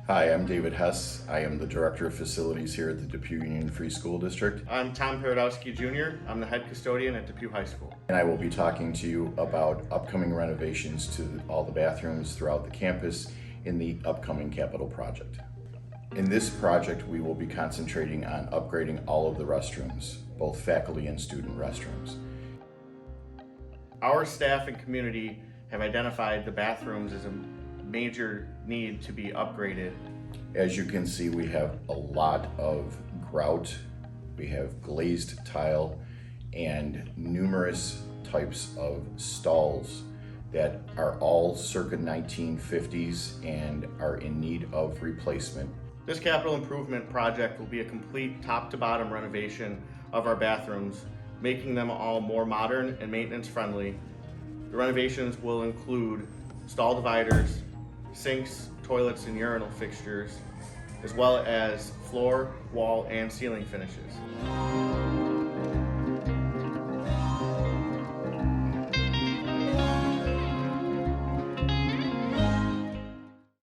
Hi, I'm David Hess. I am the Director of Facilities here at the Depew Union Free School District. I'm Tom Paradowski Jr. I'm the head custodian at Depew High School. And I will be talking to you about upcoming renovations to all the bathrooms throughout the campus in the upcoming capital project. In this project, we will be concentrating on upgrading all of the restrooms, both faculty and student restrooms. Our staff and community have identified the bathrooms as a major need to be upgraded. As you can see, we have a lot of grout, we have glazed tile, and numerous types of stalls that are all circa 1950s and are in need of replacement. This capital improvement project will be a complete top-to-bottom renovation of our bathrooms, making them all more modern and maintenance friendly. The renovations will include stall dividers, sinks, toilets, and urinal fixtures, as well as floor, wall, and ceiling finishes.